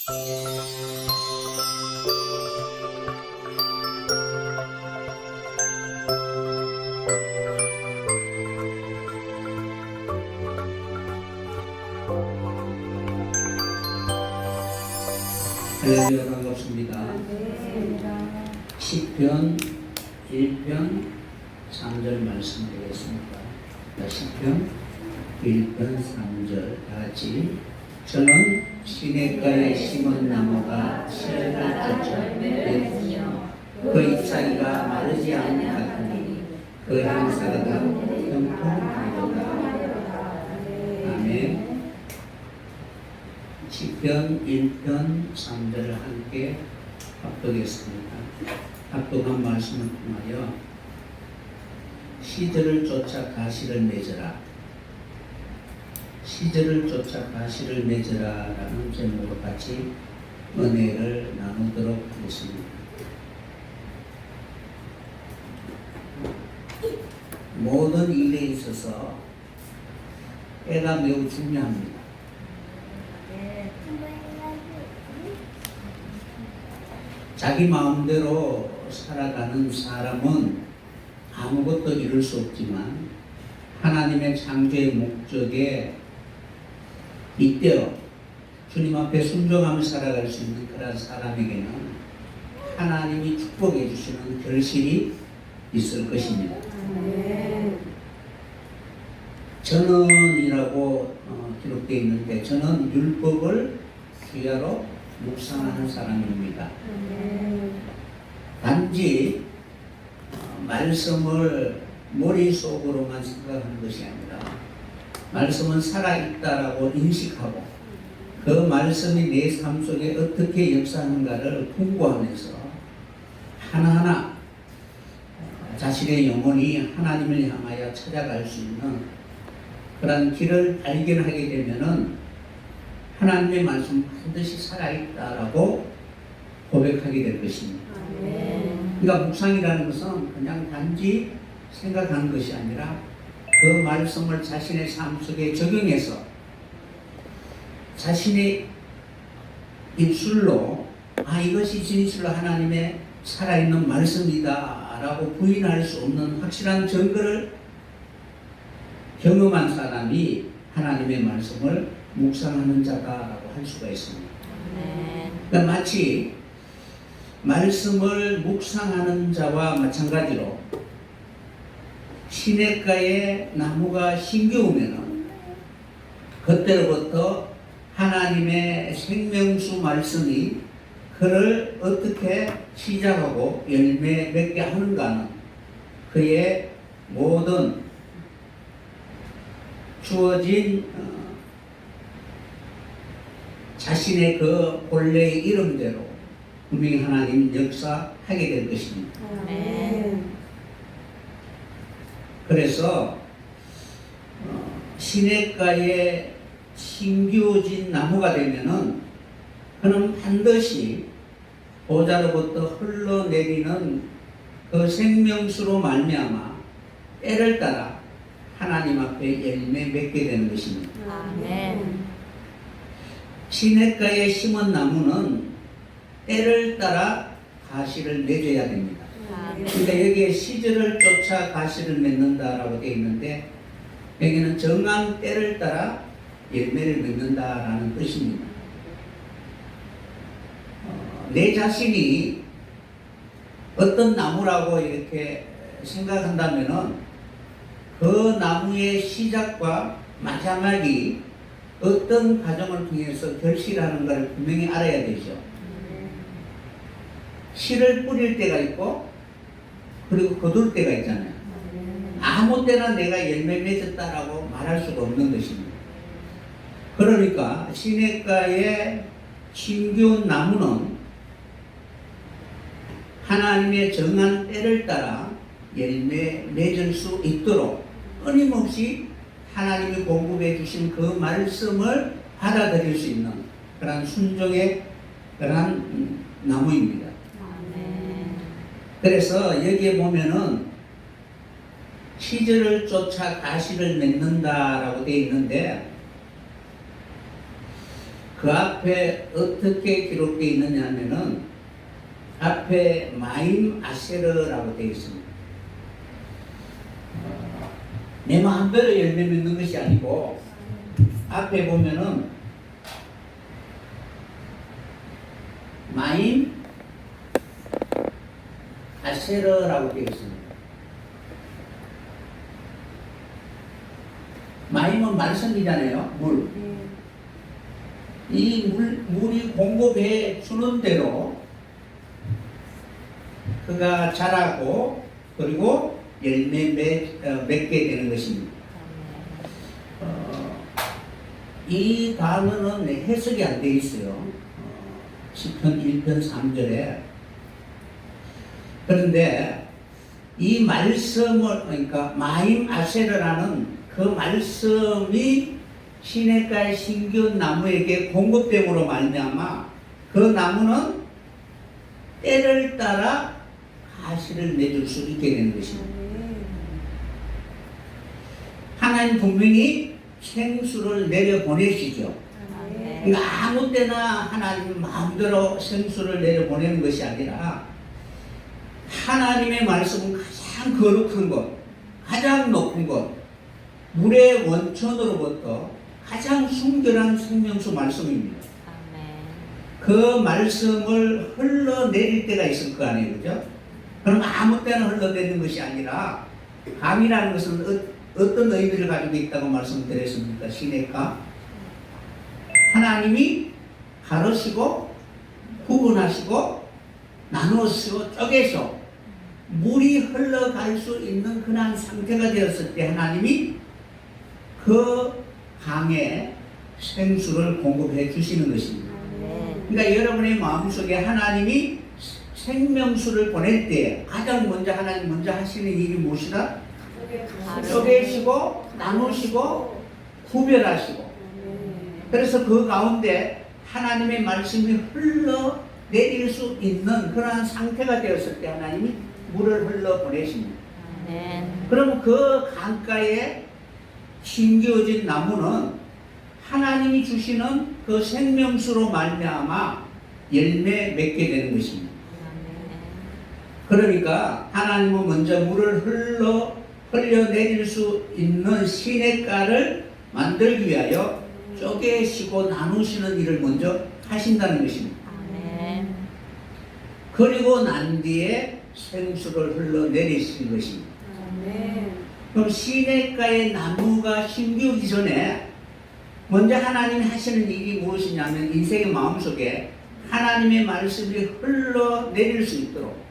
할렐루야, 반갑습니다. 시편 1편 3절 말씀 드리겠습니다. 시편 1편 3절 다같이 저는 시냇가에 심은 나무가 철을 쫓아 맺으며 그 잎사귀가 마르지 아니하더니 그 향사가 형통하리로다. 아멘. 시편 1편 3절을 함께 합독했습니다. 합독한 말씀을 통하여 시절을 쫓아 가시를 맺으라, 시절을 쫓아 가시를 맺으라 라는 제목으로 같이 은혜를 나누도록 하겠습니다. 모든 일에 있어서 때가 매우 중요합니다. 자기 마음대로 살아가는 사람은 아무것도 이룰 수 없지만 하나님의 창조의 목적에 이때로 주님 앞에 순종하며 살아갈 수 있는 그런 사람에게는 하나님이 축복해 주시는 결실이 있을 것입니다. 전언이라고 기록되어 있는데, 저는 율법을 주야로 묵상하는 사람입니다. 단지 말씀을 머릿속으로만 생각하는 것이 아니라 말씀은 살아있다라고 인식하고 그 말씀이 내 삶 속에 어떻게 역사하는가를 공부하면서 하나하나 자신의 영혼이 하나님을 향하여 찾아갈 수 있는 그런 길을 발견하게 되면은 하나님의 말씀 반드시 살아있다라고 고백하게 될 것입니다. 그러니까 묵상이라는 것은 그냥 단지 생각하는 것이 아니라 그 말씀을 자신의 삶 속에 적용해서 자신의 입술로 이것이 진실로 하나님의 살아있는 말씀이다 라고 부인할 수 없는 확실한 증거를 경험한 사람이 하나님의 말씀을 묵상하는 자다라고 할 수가 있습니다. 그러니까 마치 말씀을 묵상하는 자와 마찬가지로 시냇가에 나무가 심겨우면은 그때로부터 하나님의 생명수 말씀이 그를 어떻게 시작하고 열매 맺게 하는가는 그의 모든 주어진 자신의 그 본래의 이름대로 분명히 하나님 역사하게 될 것입니다. 그래서 시냇가에 심겨진 나무가 되면은 그는 반드시 보좌로부터 흘러내리는 그 생명수로 말미암아 때를 따라 하나님 앞에 열매 맺게 되는 것입니다. 시냇가에 심은 나무는 때를 따라 가시를 맺어야 됩니다. 그러니까 여기에 시절을 쫓아 가시를 맺는다라고 되어 있는데, 여기는 정한 때를 따라 열매를 맺는다라는 뜻입니다. 내 자신이 어떤 나무라고 이렇게 생각한다면은 그 나무의 시작과 마지막이 어떤 과정을 통해서 결실하는 걸 분명히 알아야 되죠. 씨를 뿌릴 때가 있고 그리고 거둘 때가 있잖아요. 아무 때나 내가 열매 맺었다라고 말할 수가 없는 것입니다. 그러니까 시냇가에 심겨운 나무는 하나님의 정한 때를 따라 열매 맺을 수 있도록 끊임없이 하나님이 공급해 주신 그 말씀을 받아들일 수 있는 그런 순종의 그런 나무입니다. 그래서 여기에 보면은 시절을 쫓아 가시를 맺는다라고 되어 있는데, 그 앞에 어떻게 기록되어 있느냐 하면은 앞에 마임 아세르라고 되어 있습니다. 내 마음대로 열매 맺는 것이 아니고 앞에 보면은 마임 아세르라고 되어 있습니다. 마임은 말씀이잖아요. 물. 이 물이 공급해 주는 대로 그가 자라고 그리고 열매 맺게 되는 것입니다. 이 단어는 해석이 안 되어 있어요. 시편 1편 3절에. 그런데 이 말씀을, 그러니까 마임 아세르라는 그 말씀이 시냇가의 신기한 나무에게 공급됨으로 말미암아 그 나무는 때를 따라 가시를 맺을 수 있게 되는 것입니다. 하나님 분명히 생수를 내려 보내시죠. 그러니까 아무 때나 하나님 마음대로 생수를 내려 보내는 것이 아니라 하나님의 말씀은 가장 거룩한 것, 가장 높은 것, 물의 원천으로부터 가장 순결한 생명수 말씀입니다. 그 말씀을 흘러내릴 때가 있을 거 아니에요, 그죠? 그럼 아무 때나 흘러내리는 것이 아니라 감이라는 것은 어떤 의미를 가지고 있다고 말씀드렸습니까? 시냇가 하나님이 가르시고 구분하시고 나누시고 쪼개서 물이 흘러갈 수 있는 그런 상태가 되었을 때 하나님이 그 강에 생수를 공급해 주시는 것입니다. 그러니까 여러분의 마음속에 하나님이 생명수를 보낼 때 가장 먼저 하나님 먼저 하시는 일이 무엇이다? 쪼개시고 나누시고 구별하시고 그래서 그 가운데 하나님의 말씀이 흘러내릴 수 있는 그러한 상태가 되었을 때 하나님이 물을 흘러보내십니다. 그러면 그 강가에 심겨진 나무는 하나님이 주시는 그 생명수로 말미암아 열매 맺게 되는 것입니다. 그러니까 하나님은 먼저 물을 흘려내릴 수 있는 시냇가를 만들기 위하여 쪼개시고 나누시는 일을 먼저 하신다는 것입니다. 그리고 난 뒤에 생수를 흘러내리시는 것입니다. 그럼 시냇가의 나무가 심기우기 전에 먼저 하나님이 하시는 일이 무엇이냐면 인생의 마음속에 하나님의 말씀이 흘러내릴 수 있도록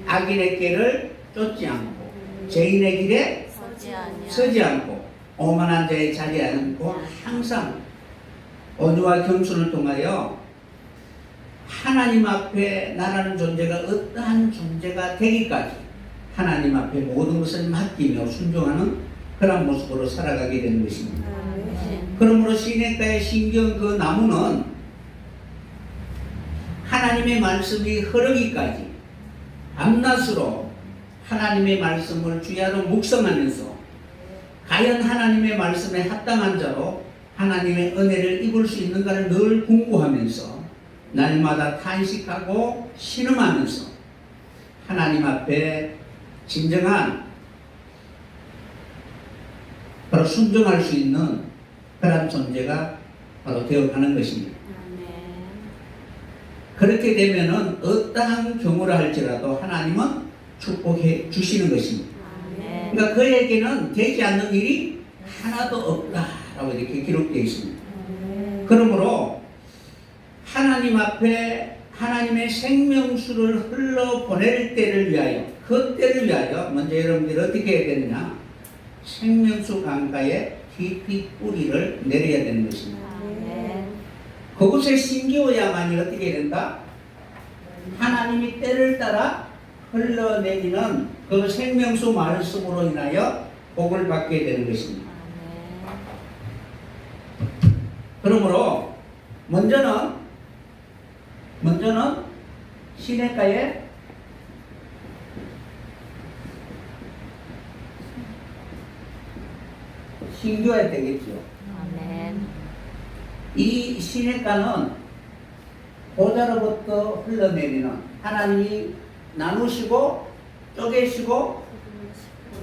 악인의 길을 쫓지 않고 죄인의 길에 서지 않고 오만한 자에 자리하지 않고 항상 온유와 겸손을 통하여 하나님 앞에 나라는 존재가 어떠한 존재가 되기까지 하나님 앞에 모든 것을 맡기며 순종하는 그런 모습으로 살아가게 되는 것입니다. 그러므로 시냇가에 심겨온 그 나무는 하나님의 말씀이 흐르기까지 밤낮으로 하나님의 말씀을 주야로 묵상하면서 과연 하나님의 말씀에 합당한 자로 하나님의 은혜를 입을 수 있는가를 늘 궁구하면서 날마다 탄식하고 신음하면서 하나님 앞에 진정한 바로 순종할 수 있는 그런 존재가 바로 되어가는 것입니다. 그렇게 되면은 어떠한 경우라 할지라도 하나님은 축복해 주시는 것입니다. 그러니까 그에게는 되지 않는 일이 하나도 없다라고 이렇게 기록되어 있습니다. 그러므로 하나님 앞에 하나님의 생명수를 흘러보낼 때를 위하여 그 때를 위하여 먼저 여러분들이 어떻게 해야 되느냐 생명수 강가에 깊이 뿌리를 내려야 되는 것입니다. 그곳에 심겨야만이 어떻게 된다? 하나님이 때를 따라 흘러내리는 그 생명수 말씀으로 인하여 복을 받게 되는 것입니다. 그러므로 먼저는 시냇가에 심겨야 되겠죠. 이 시냇가는 보좌로부터 흘러내리는 하나님이 나누시고 쪼개시고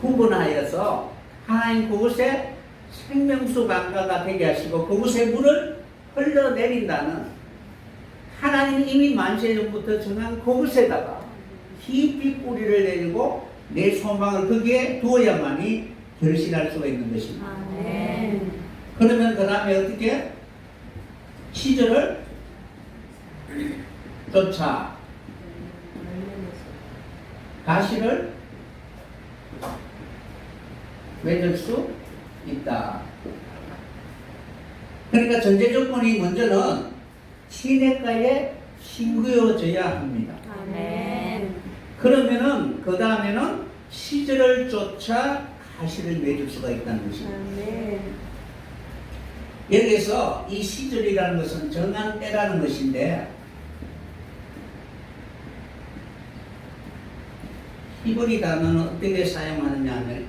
구분하여서 하나님 그곳에 생명수 강가가 되게 하시고 그곳에 물을 흘러내린다는 하나님이 이미 만세전부터 정한 그곳에다가 깊이 뿌리를 내리고 내 소망을 거기에 두어야만이 결실할 수가 있는 것입니다. 아멘. 그러면 그 다음에 어떻게? 시절을 쫓아 가시를 맺을 수 있다. 그러니까 전제 조건이 먼저는 시냇가에 심겨져야 합니다. 아멘. 그러면은 그 다음에는 시절을 쫓아 가시를 맺을 수가 있다는 것입니다. 아멘. 여기서 이 시절이라는 것은 정한 때라는 것인데 히브리 단어는 어떻게 사용하느냐 하면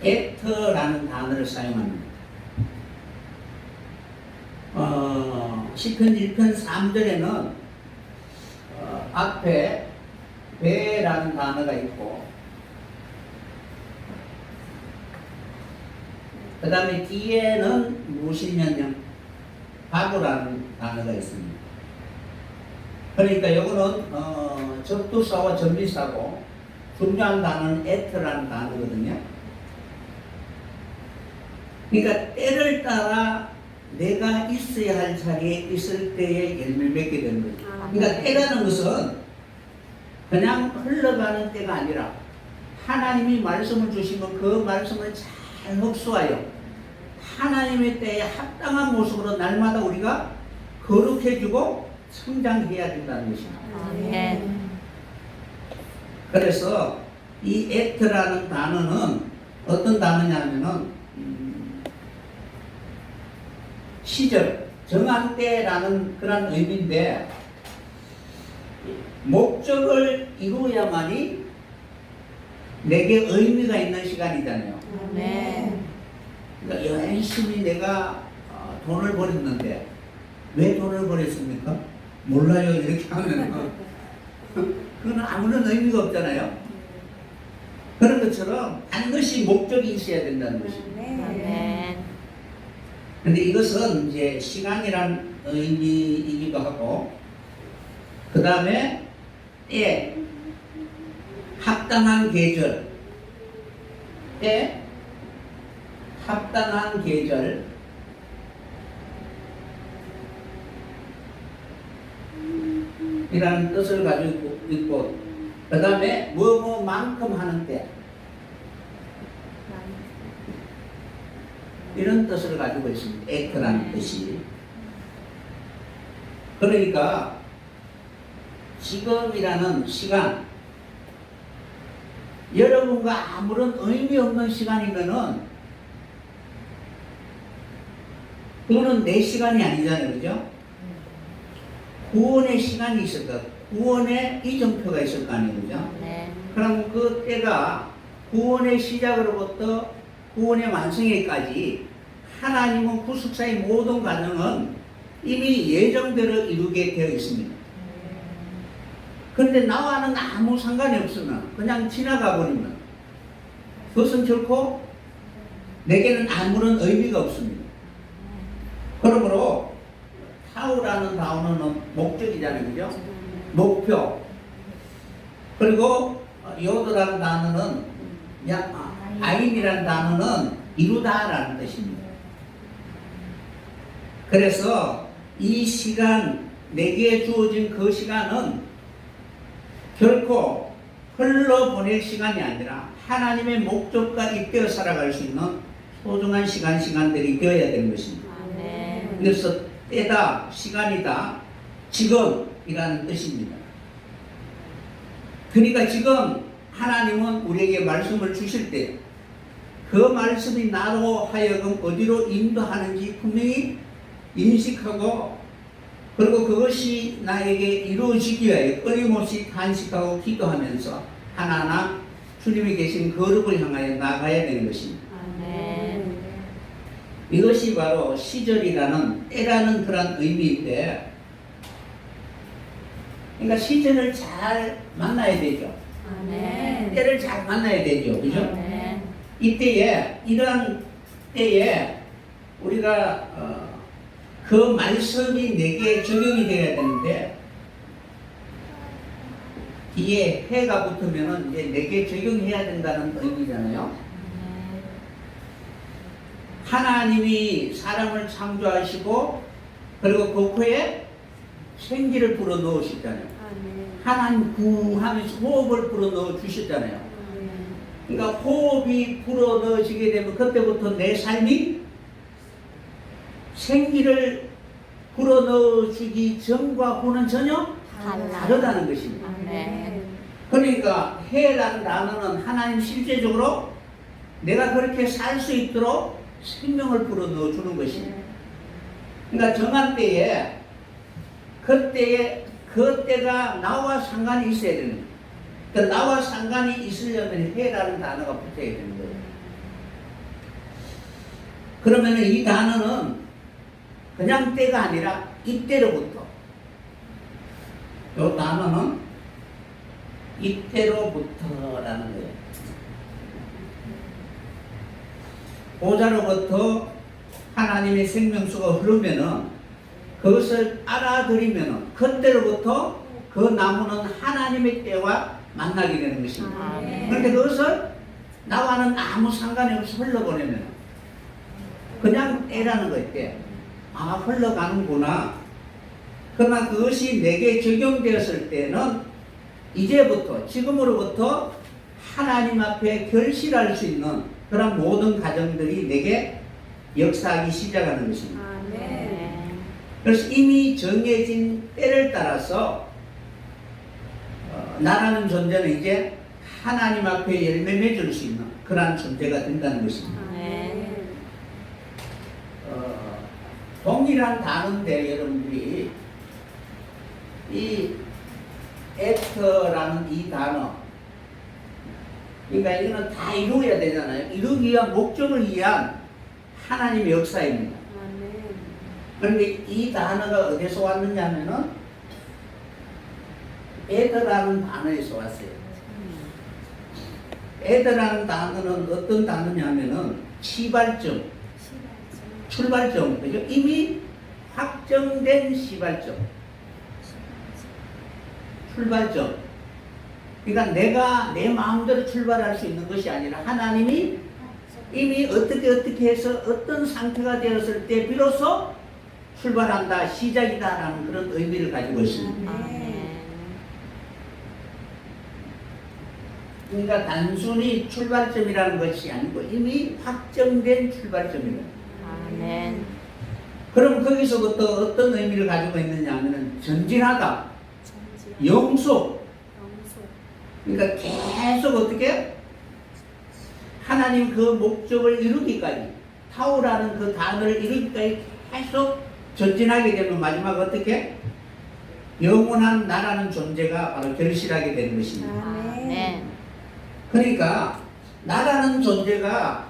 에터라는 단어를 사용합니다. 시편 1편 3절에는 앞에 배라는 단어가 있고 그 다음에 뒤에는 무엇이냐면 바보라는 단어가 있습니다. 그러니까 이거는 접두사와 전비사고 중요한 단어는 에터라는 단어거든요. 그러니까 때를 따라 내가 있어야 할 자리에 있을 때에 열매를 맺게 되는 거죠. 그러니까 때라는 것은 그냥 흘러가는 때가 아니라 하나님이 말씀을 주시면 그 말씀을 잘 흡수하여 하나님의 때에 합당한 모습으로 날마다 우리가 거룩해지고 성장해야 된다는 것입니다. 아멘. 그래서 이 에트라는 단어는 어떤 단어냐면은 시절, 정한 때라는 그런 의미인데 목적을 이루어야만이 내게 의미가 있는 시간이잖아요. 아멘. 그러니까 열심히 내가 돈을 벌였는데 왜 돈을 벌였습니까? 몰라요. 이렇게 하면 그건 아무런 의미가 없잖아요. 그런 것처럼 반드시 목적이 있어야 된다는 것입니다. 아멘. 근데 이것은 이제 시간이란 의미이기도 하고 그 다음에 때, 합당한 계절, 때, 합당한 계절, 이라는 뜻을 가지고 있고 그 다음에 뭐뭐만큼 하는 때 이런 뜻을 가지고 있습니다. 에크라는 뜻이. 그러니까 지금이라는 시간 여러분과 아무런 의미 없는 시간이면은 그거는 내 시간이 아니잖아요. 그죠? 구원의 시간이 있을 것, 구원의 이정표가 있을 거 아니에요. 그죠? 네. 그럼 그 때가 구원의 시작으로부터 구원의 완성에까지 하나님은 구속사의 모든 과정은 이미 예정대로 이루게 되어 있습니다. 그런데 나와는 아무 상관이 없으면 그냥 지나가 버리면 그것은 결코 내게는 아무런 의미가 없습니다. 그러므로 타우라는 단어는 목적이잖아요. 그죠? 목표. 그리고 요드라는 단어는 아임이라는 단어는 이루다라는 뜻입니다. 그래서 이 시간, 내게 주어진 그 시간은 결코 흘러보낼 시간이 아니라 하나님의 목적과 잇대어 살아갈 수 있는 소중한 시간들이 되어야 되는 것입니다. 아멘. 그래서 때다, 시간이다, 지금이라는 뜻입니다. 그러니까 지금 하나님은 우리에게 말씀을 주실 때 그 말씀이 나로 하여금 어디로 인도하는지 분명히 인식하고 그리고 그것이 나에게 이루어지기 위하여 끊임없이 간식하고 기도하면서 하나하나 주님이 계신 거룩을 향하여 나가야 되는 것입니다. 아멘. 이것이 바로 시절이라는 때라는 그런 의미인데, 그러니까 시절을 잘 만나야 되죠. 아멘. 때를 잘 만나야 되죠. 그죠? 아멘. 이때에, 이러한 때에 우리가 그 말씀이 내게 적용이 되어야 되는데, 뒤에 해가 붙으면 이제 내게 적용해야 된다는 의미잖아요. 하나님이 사람을 창조하시고 그리고 그 코에 생기를 불어 넣으셨잖아요. 하나님 구하면서 호흡을 불어 넣어 주셨잖아요. 그러니까 호흡이 불어 넣어지게 되면 그때부터 내 삶이 생기를 불어 넣어주기 전과 후는 전혀 다르다는 것입니다. 아멘. 그러니까 해라는 단어는 하나님 실제적으로 내가 그렇게 살 수 있도록 생명을 불어 넣어주는 것입니다. 그러니까 정한 때에 그때가 나와 상관이 있어야 되는 거예요. 그러니까 나와 상관이 있으려면 해라는 단어가 붙어야 되는 거예요. 그러면 이 단어는 그냥 때가 아니라 이때로부터, 이 단어는 이때로부터라는 거예요. 보좌로부터 하나님의 생명수가 흐르면은 그것을 알아들이면은 그때로부터 그 나무는 하나님의 때와 만나게 되는 것입니다. 아멘. 그런데 그것을 나와는 아무 상관이 없이 흘러보내면 그냥 때라는 거 있대. 아, 흘러가는구나. 그러나 그것이 내게 적용되었을 때는 이제부터, 지금으로부터 하나님 앞에 결실할 수 있는 그런 모든 가정들이 내게 역사하기 시작하는 것입니다. 아멘. 그래서 이미 정해진 때를 따라서 나라는 존재는 이제 하나님 앞에 열매 맺을 수 있는 그러한 존재가 된다는 것입니다. 아멘. 동일한 단어인데 여러분들이 이 애터라는 이 단어, 그러니까 이거는 다 이루어야 되잖아요. 이루기 위한 목적을 위한 하나님의 역사입니다. 그런데 이 단어가 어디서 왔느냐면은 애더라는 단어에서 왔어요. 애더라는 단어는 어떤 단어냐면은 시발점, 출발점, 그죠? 이미 확정된 시발점, 출발점. 그러니까 내가 내 마음대로 출발할 수 있는 것이 아니라 하나님이 이미 어떻게 해서 어떤 상태가 되었을 때 비로소 출발한다, 시작이다라는 그런 의미를 가지고 있습니다. 아멘. 그러니까 단순히 출발점이라는 것이 아니고 이미 확정된 출발점이다. 아멘. 그럼 거기서부터 어떤 의미를 가지고 있느냐 하면 전진하다, 영속. 그러니까 계속 어떻게 하나님 그 목적을 이루기까지, 타오라는 그 단어를 이루기까지 계속 전진하게 되면 마지막 어떻게 영원한 나라는 존재가 바로 결실하게 되는 것입니다. 아멘. 그러니까 나라는 존재가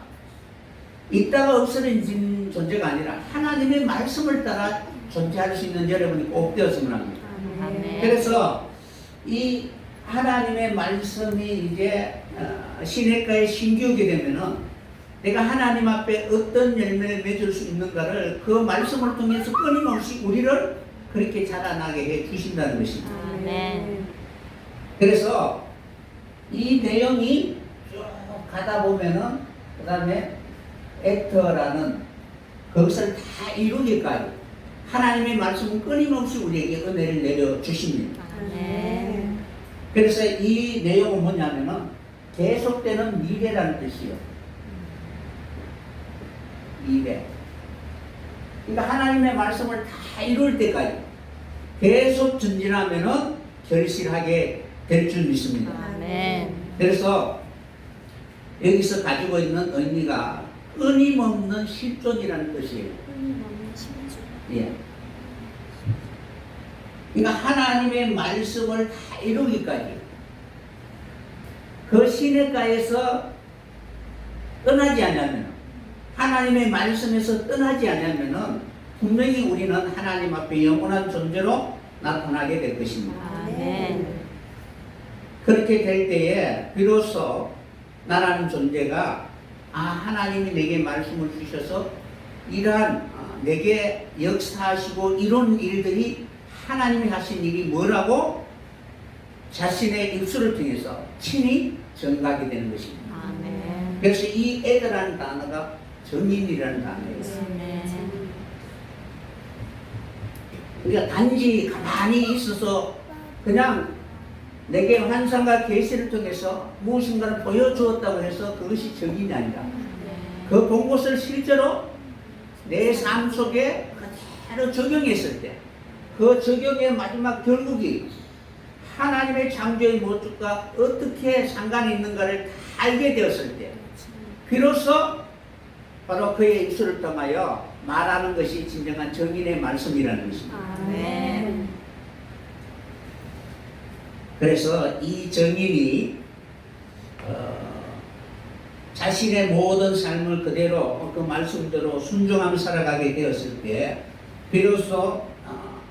있다가 없어진 존재가 아니라 하나님의 말씀을 따라 존재할 수 있는 여러분이 꼭 되었으면 합니다. 아멘. 그래서 이 하나님의 말씀이 이제 시냇가에 심기우게 되면은 내가 하나님 앞에 어떤 열매를 맺을 수 있는가를 그 말씀을 통해서 끊임없이 우리를 그렇게 자라나게 해 주신다는 것입니다. 아멘. 그래서 이 내용이 쭉 가다 보면은 그 다음에 애터라는 그것을 다 이루기까지 하나님의 말씀은 끊임없이 우리에게 은혜를 내려 주십니다. 아멘. 그래서 이 내용은 뭐냐면은 계속되는 미래라는 뜻이에요. 미래. 그러니까 하나님의 말씀을 다 이룰 때까지 계속 전진하면은 결실하게 될 줄 믿습니다. 아멘. 그래서 여기서 가지고 있는 의미가 끊임없는 실존이라는 뜻이에요. 예. 그러니까 하나님의 말씀을 다 이루기까지 그 시냇가에서 떠나지 않으면 하나님의 말씀에서 떠나지 않으면은 분명히 우리는 하나님 앞에 영원한 존재로 나타나게 될 것입니다. 아멘. 그렇게 될 때에 비로소 나라는 존재가 하나님이 내게 말씀을 주셔서 이러한 내게 역사하시고 이런 일들이 하나님이 하신 일이 뭐라고 자신의 입술을 통해서 친히 전가하게 되는 것입니다. 아멘. 그래서 이 애들라는 단어가 정인이라는 단어예요. 아멘. 그러니까 단지 가만히 있어서 그냥 내게 환상과 계시를 통해서 무엇인가를 보여주었다고 해서 그것이 정인이 아니라 그 본 것을 실제로 내 삶 속에 그대로 적용했을 때 그 적용의 마지막 결국이 하나님의 창조의 모습과 어떻게 상관이 있는가를 다 알게 되었을 때 비로소 바로 그의 입술을 통하여 말하는 것이 진정한 정인의 말씀이라는 것입니다. 아멘. 그래서 이 정인이 자신의 모든 삶을 그대로 그 말씀대로 순종하며 살아가게 되었을 때 비로소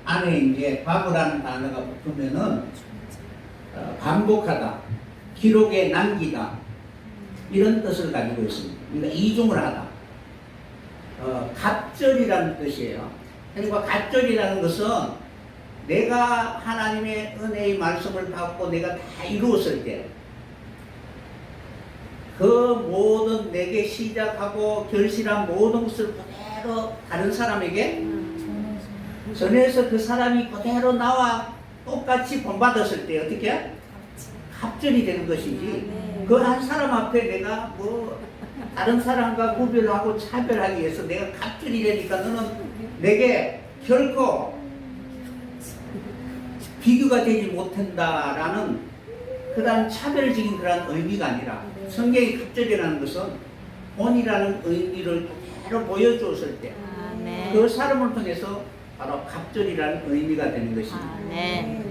안에 이제 과거라는 단어가 붙으면은 반복하다, 기록에 남기다 이런 뜻을 가지고 있습니다. 그러니까 이중을 하다. 갑절이라는 뜻이에요. 그러니까 갑절이라는 것은 내가 하나님의 은혜의 말씀을 받고 내가 다 이루었을 때 그 모든 내게 시작하고 결실한 모든 것을 그대로 다른 사람에게 전해서 그 사람이 그대로 나와 똑같이 본받았을 때 어떻게? 갑절이 되는 것이지 그 한 사람 앞에 내가 뭐 다른 사람과 구별하고 차별하기 위해서 내가 갑절이 되니까 너는 내게 결코 비교가 되지 못한다라는 그런 차별적인 그런 의미가 아니라 성경의 갑절이라는 것은 본이라는 의미를 그대로 보여주었을 때 그 아멘. 사람을 통해서 바로 갑절이라는 의미가 되는 것입니다. 아멘.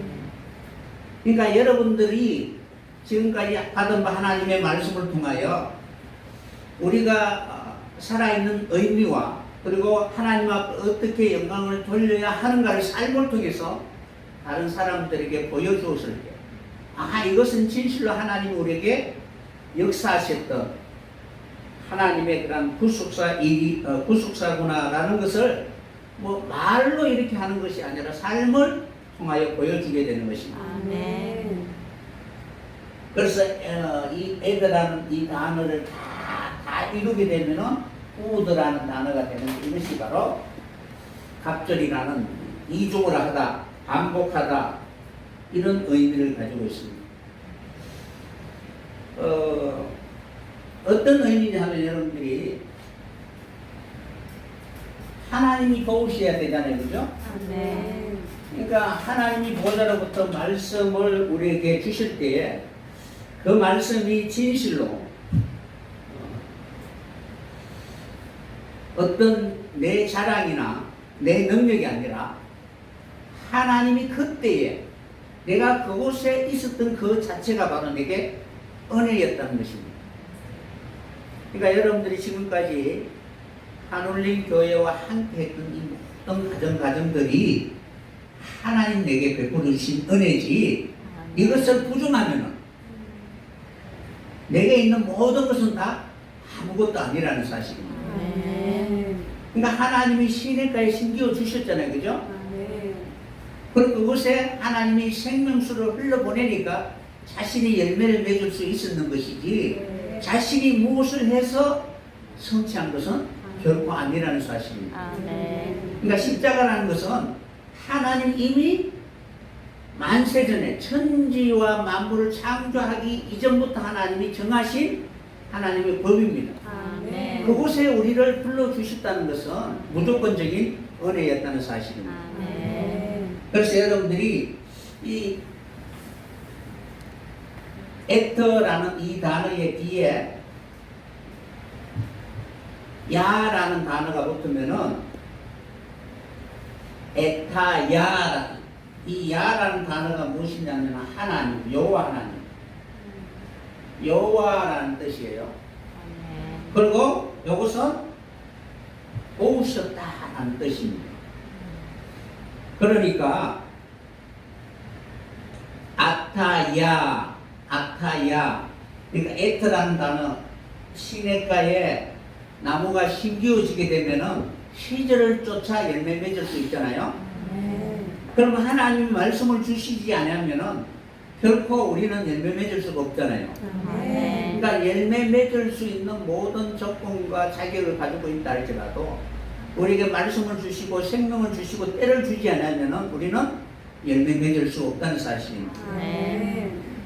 그러니까 여러분들이 지금까지 받은 하나님의 말씀을 통하여 우리가 살아있는 의미와 그리고 하나님 앞에 어떻게 영광을 돌려야 하는가를 삶을 통해서 다른 사람들에게 보여주었을 때 이것은 진실로 하나님 우리에게 역사하셨던 하나님의 그런 구속사구나라는 것을 뭐 말로 이렇게 하는 것이 아니라 삶을 통하여 보여주게 되는 것입니다. 아멘. 그래서 이 애들라는 이 단어를 다 이루게 되면은 우드라는 단어가 되는 이것이 바로 갑절이라는 이중을 하다, 반복하다 이런 의미를 가지고 있습니다. 어떤 의미냐 하면 여러분들이 하나님이 도우셔야 되잖아요, 그죠? 아멘. 그러니까 하나님이 보좌로부터 말씀을 우리에게 주실 때에 그 말씀이 진실로 어떤 내 자랑이나 내 능력이 아니라 하나님이 그때에 내가 그곳에 있었던 그 자체가 바로 내게 은혜였다는 것입니다. 그러니까 여러분들이 지금까지 한울림 교회와 함께 했던 이 모든 가정들이 하나님 내게 베풀어 주신 은혜지 이것을 부정하면은 내게 있는 모든 것은 다 아무것도 아니라는 사실입니다. 아멘. 그러니까 하나님이 시냇가에 심기어 주셨잖아요, 그죠? 그리고 그곳에 하나님이 생명수를 흘러보내니까 자신이 열매를 맺을 수 있었는 것이지 자신이 무엇을 해서 성취한 것은 결코 아니라는 사실입니다. 아멘. 그러니까 십자가라는 것은 하나님 이미 만세전에 천지와 만물을 창조하기 이전부터 하나님이 정하신 하나님의 법입니다. 아멘. 그곳에 우리를 불러주셨다는 것은 무조건적인 은혜였다는 사실입니다. 아멘. 그래서 여러분들이 이 에터라는 이 단어의 뒤에 야라는 단어가 붙으면은 에타야라는 이 야라는 단어가 무엇이냐면 하나님, 여호와 하나님, 여호와라는 뜻이에요. 아멘. 그리고 이것은 도우셨다라는 뜻입니다. 그러니까 아타야, 그러니까 에트라는 단어, 시냇가에 나무가 심기워지게 되면은 시절을 쫓아 열매 맺을 수 있잖아요. 그러면 하나님이 말씀을 주시지 않으면은 결코 우리는 열매 맺을 수가 없잖아요. 그러니까 열매 맺을 수 있는 모든 조건과 자격을 가지고 있다 할지라도 우리에게 말씀을 주시고 생명을 주시고 때를 주지 않으면은 우리는 열매 맺을 수 없다는 사실입니다.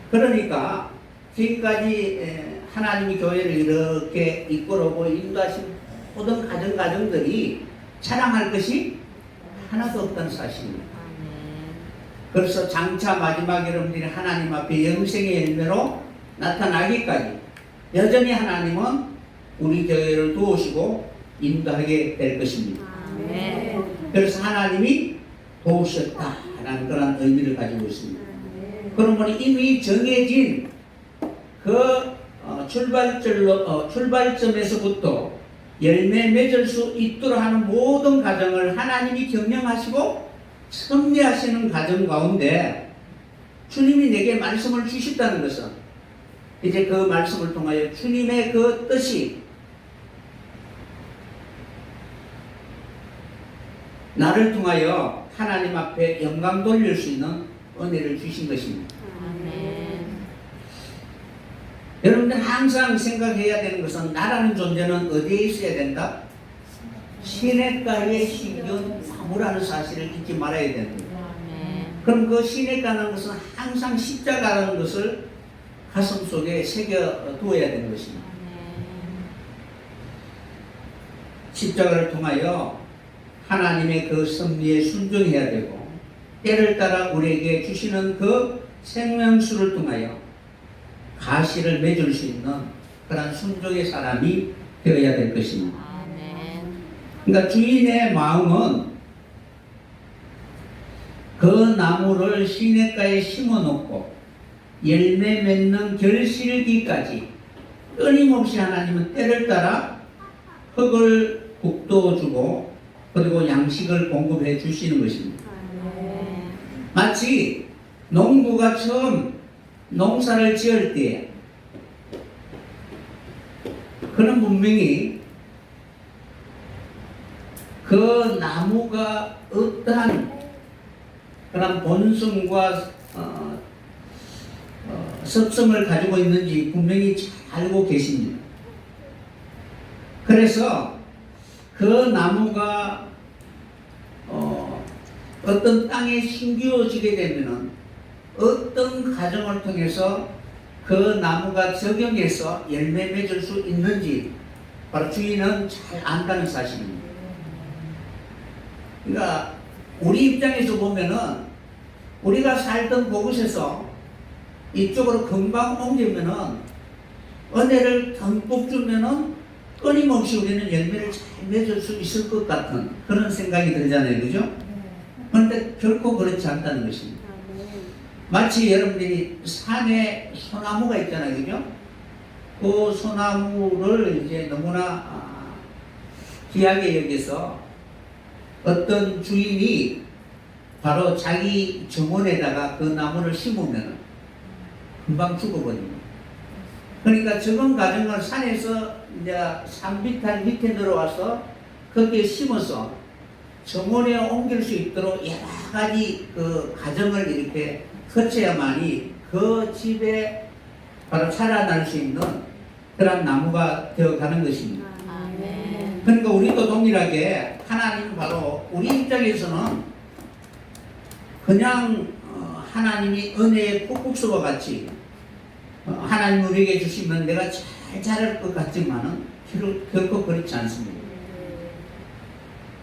그러니까 지금까지 하나님이 교회를 이렇게 이끌어오고 인도하신 모든 가정들이 자랑할 것이 하나도 없다는 사실입니다. 그래서 장차 마지막 여러분들이 하나님 앞에 영생의 열매로 나타나기까지 여전히 하나님은 우리 교회를 도우시고 인도하게 될 것입니다. 그래서 하나님이 도우셨다라는 그런 의미를 가지고 있습니다. 그러면 이미 정해진 그 출발점에서부터 열매 맺을 수 있도록 하는 모든 과정을 하나님이 경영하시고 섭리하시는 과정 가운데 주님이 내게 말씀을 주셨다는 것은 이제 그 말씀을 통하여 주님의 그 뜻이 나를 통하여 하나님 앞에 영광 돌릴 수 있는 은혜를 주신 것입니다. 여러분들 항상 생각해야 되는 것은 나라는 존재는 어디에 있어야 된다? 시냇가에 심겨온 나무라는 사실을 잊지 말아야 됩니다. 그럼 그 시냇가라는 것은 항상 십자가라는 것을 가슴 속에 새겨 두어야 되는 것입니다. 십자가를 통하여 하나님의 그 섭리에 순종해야 되고 때를 따라 우리에게 주시는 그 생명수를 통하여 가시를 맺을 수 있는 그런 순종의 사람이 되어야 될 것입니다. 그러니까 주인의 마음은 그 나무를 시냇가에 심어놓고 열매 맺는 결실기까지 끊임없이 하나님은 때를 따라 흙을 북돋워주고 그리고 양식을 공급해 주시는 것입니다. 마치 농부가 처음 농사를 지을 때 그는 분명히 그 나무가 어떠한 그런 본성과 습성을 가지고 있는지 분명히 잘 알고 계십니다. 그래서 그 나무가 어떤 땅에 심기워지게 되면은 어떤 과정을 통해서 그 나무가 적용해서 열매 맺을 수 있는지 바로 주인은 잘 안다는 사실입니다. 그러니까 우리 입장에서 보면은 우리가 살던 그곳에서 이쪽으로 금방 옮기면은 은혜를 듬뿍 주면은 끊임없이 우리는 열매를 잘 맺을 수 있을 것 같은 그런 생각이 들잖아요. 그죠? 그런데 결코 그렇지 않다는 것입니다. 마치 여러분들이 산에 소나무가 있잖아요. 그죠? 그 소나무를 이제 너무나 귀하게 여기서 어떤 주인이 바로 자기 정원에다가 그 나무를 심으면 금방 죽어버립니다. 그러니까 적은 과정을 산에서 이제 산비탈 밑에 들어와서 거기에 심어서 정원에 옮길 수 있도록 여러 가지 그 과정을 이렇게 거쳐야만이 그 집에 바로 자라날 수 있는 그런 나무가 되어가는 것입니다. 그러니까 우리도 동일하게 하나님은 바로 우리 입장에서는 그냥 하나님이 은혜의 폭국수와 같이 하나님 우리에게 주시면 내가 잘 자랄 것 같지만은 결코 그렇지 않습니다.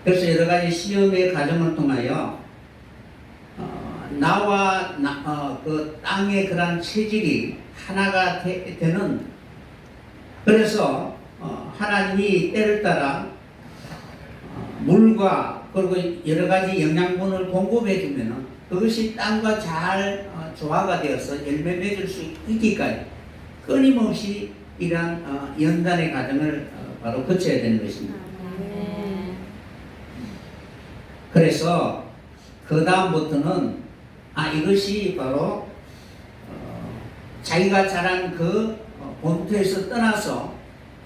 그래서 여러 가지 시험의 과정을 통하여 나와 그 땅의 그런 체질이 하나가 되는 그래서 하나님이 때를 따라 물과 그리고 여러 가지 영양분을 공급해 주면은 그것이 땅과 잘 조화가 되어서 열매 맺을 수 있기까지 끊임없이 이러한 연단의 과정을 바로 거쳐야 되는 것입니다. 그래서 그 다음부터는 이것이 바로 자기가 자란 그 본토에서 떠나서